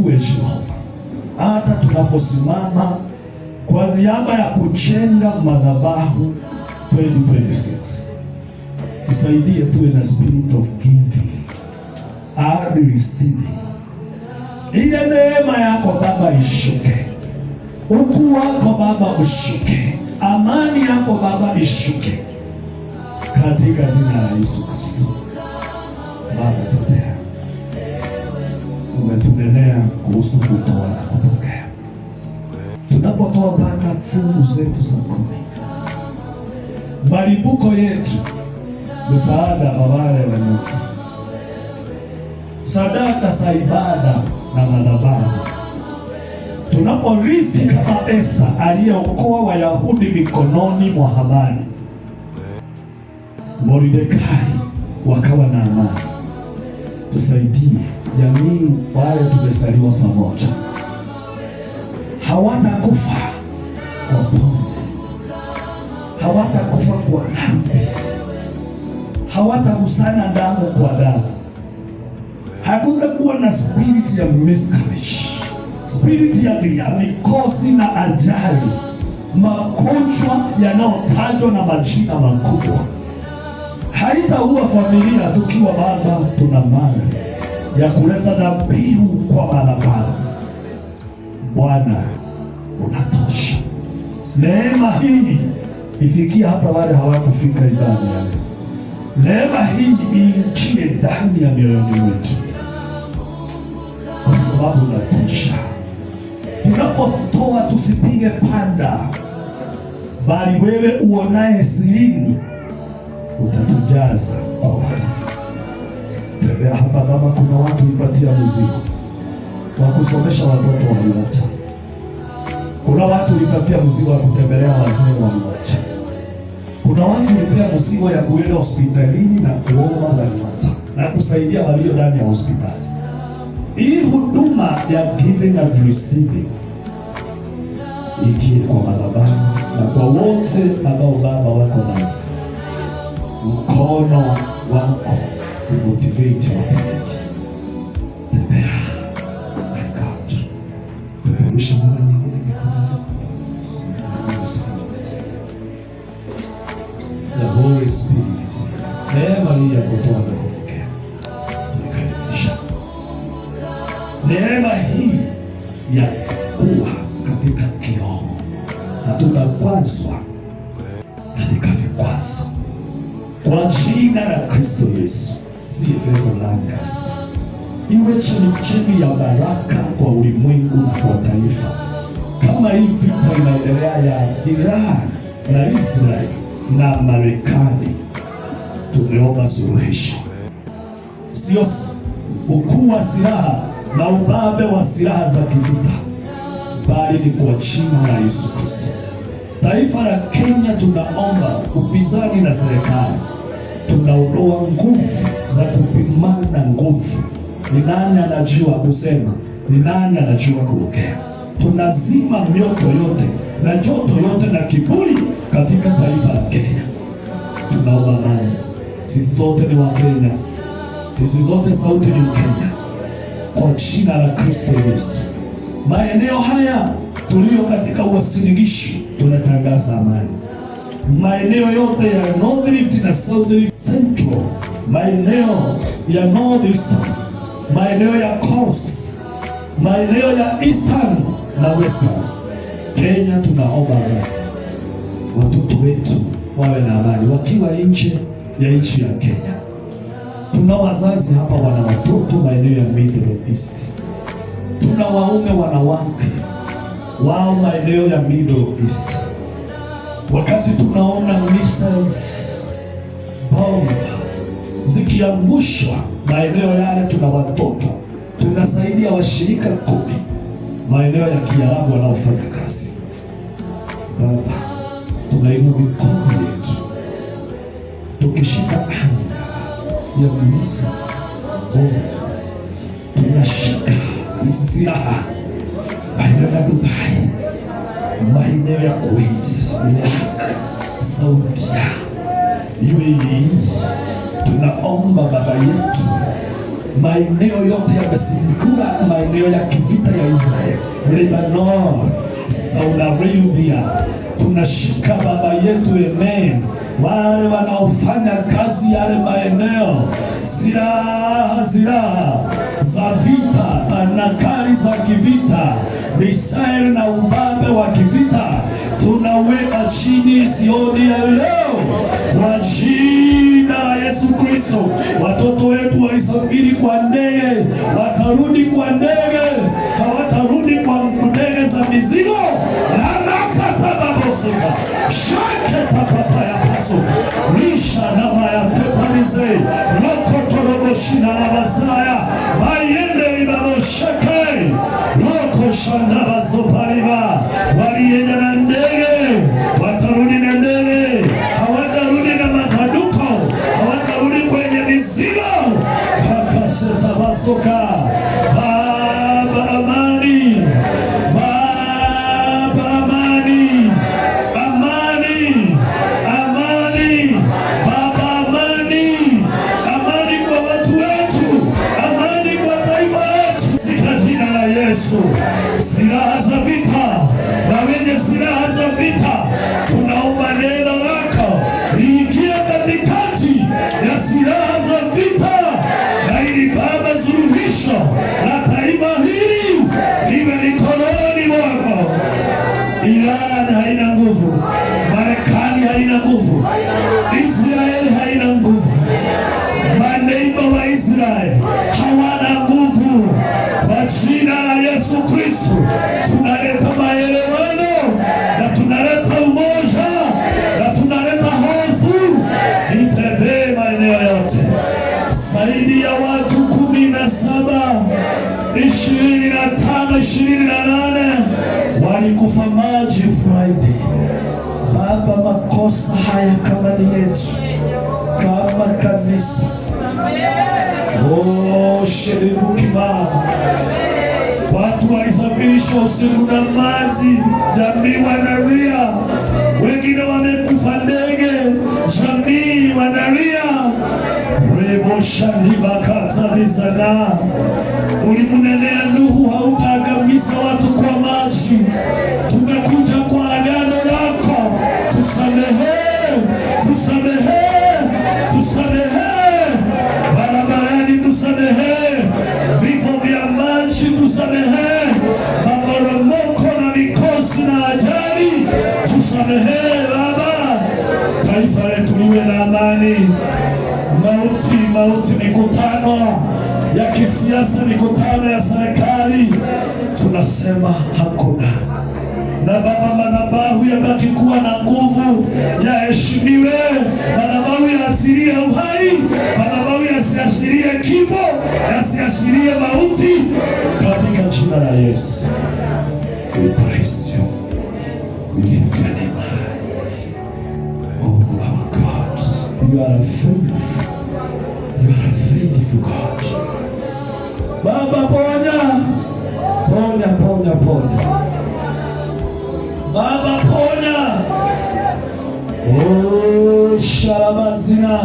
tuchague Jehova, hata tunaposimama kwa niaba ya kujenga madhabahu 2026. Tusaidie tuwe na spirit of giving and receiving. Ile neema yako Baba ishuke, ukuu wako Baba ushuke, amani yako Baba ishuke katika jina la Yesu Kristo. Baba tupea, umetunenea kuhusu kutoa na kupokea. Tunapotoa mpaka fungu zetu za 10, malipuko yetu, msaada wa wale wanyonge, sadaka za ibada na madhabahu, tunaporisi kama Esta aliyeokoa Wayahudi mikononi mwa Hamani, Mordekai wakawa na amani. Tusaidie jamii wale tumesaliwa pamoja, hawatakufa kwa pombe, hawatakufa kwa dhambi, hawatagusana damu kwa damu. Hakuna kuwa na spirit ya miscarriage, spirit ya mikosi na ajali, magonjwa yanayotajwa na majina makubwa. Haitaua familia tukiwa Baba tuna mali ya kuleta dhabihu kwa madhabahu. Bwana unatosha. Neema hii ifikia hata wale hawakufika ibada ya leo. Neema hii iingie ndani ya mioyoni mwetu, kwa sababu unatosha. Tunapotoa tusipige panda, bali wewe uonaye sirini utatujaza kwa wazi. Tembea hapa Baba, kuna watu ulipatia mzigo wa kusomesha watoto waliwacha. Kuna watu ulipatia mzigo wa kutembelea wazee waliwacha. Kuna watu ulipea mzigo ya kuenda hospitalini na kuomba waliwacha, na kusaidia walio ndani ya hospitali. Hii huduma ya giving and receiving ikie kwa madhabahu na kwa wote ambao Baba wako nasi. Mkono wako umotivate watu wetu. Tembea my God, peperusha mara nyingine mikono yako. The Holy Spirit is here. Neema hii ya kutoa na kupokea tunakaribisha. Neema hii ya kuwa katika kiroho, hatutakwazwa katika vikwazo, kwa jina la Kristo Yesu. Si favor langas iwe chemchemi ya baraka kwa ulimwengu na kwa taifa. Kama hii vita inaendelea ya Iran na Israel na Marekani, tumeomba suluhisho, sio ukuu wa silaha na ubabe wa silaha za kivita, bali ni kwa jina la Yesu Kristo. Taifa la Kenya tunaomba upinzani na serikali, tunaondoa nguvu za kupimana nguvu. Ni nani anajua kusema? Ni nani anajua kuongea? Tunazima mioto yote na joto yote na kiburi katika taifa la Kenya. Tunaomba amani. Sisi zote ni wa Kenya, sisi zote sauti ni Mkenya, kwa jina la Kristo Yesu. Maeneo haya tulio katika uwasiligishi tunatangaza amani. Maeneo yote ya North Rift na South Rift Central, maeneo ya North Eastern, maeneo ya Coast, maeneo ya Eastern na Western Kenya, tunaomba amani. Watoto wetu wawe na amani wakiwa nje ya nchi ya Kenya. Tuna wazazi hapa wana watoto maeneo ya Middle East, tuna waume wanawake wao maeneo ya Middle East. Wakati tunaona missiles, bomba zikiangushwa maeneo yale, tuna watoto, tunasaidia washirika 10 maeneo ya Kiarabu wanaofanya kazi. Baba, tunainua mikono yetu tukishika anga ya missiles, tunashika hizi silaha maeneo ya Dubai, maeneo ya Kuwait, Iraq, Saudia, UAE. Tunaomba Baba yetu maeneo yote yamezingirwa, maeneo ya kivita ya Israeli, Lebanon, Saudi Arabia. Tunashika baba yetu, amen. Wale wanaofanya kazi yale maeneo, silaha za vita, tanakari za kivita, misaili na ubabe wa kivita, tunaweka chini sioni ya leo kwa jina la Yesu Kristo. Watoto wetu walisafiri kwa ndege, watarudi kwa ndege, hawatarudi kwa ndege za mizigo. Lanakatababosuka shaketapapaya pasuka risha nama ya tepanize rokotoroboshina labazaya mayende libabosheke roko shandabazopariba. Walienda na ndege, watarudi na ndege, hawatarudi na makaduko, hawatarudi kwenye mizigo. Hakasetabasoka. Baba amani, Baba amani, amani, amani, Baba amani, amani kwa watu wetu, amani kwa taifa letu, katika jina la Yesu. Silaha za vita na wenye silaha za vita, tunaomba neno lako liingie katikati ya silaha za vita, na ili Baba suluhisho la taifa hili liwe mikononi mwako. Iran haina nguvu, Marekani haina nguvu, Israeli haina nguvu, maneiba wa Israeli hawana nguvu. Kwa jina la Yesu Kristo tunaleta maelewano na tunaleta umoja na tunaleta hofu itembee maeneo yote. Zaidi ya watu 17, 25, 28 walikufa maji Friday. Baba, makosa haya kama ni yetu, kama kanisa, shedevukima watu walisafirisha usiku na maji, jamii wanalia, wengine wamekufa ndege, jamii wanalia. Reboshandibakatabizana, ulimunenea Nuhu hautaangamiza watu kwa maji. Tumekuja kwa agano lako, tusamehe, tusamehe, tusamehe barabarani, tusamehe vifo vya maji, tusamehe maporomoko na mikosi na ajali, tusamehe Baba. Taifa letu liwe na amani. Mauti, mikutano ya kisiasa, mikutano ya serikali, tunasema hakuna. Na Baba, madhabahu yabaki kuwa na nguvu, yaheshimiwe. Madhabahu yaasirie uhai, madhabahu yasiashirie kifo, yasiashirie mauti, katika jina la Yesu. We praise you, we lift your name high. Oh our God, you are faithful, you are a faithful God. Baba, ponya, ponya, ponya, ponya. Baba, ponya. Oh, shalabazina.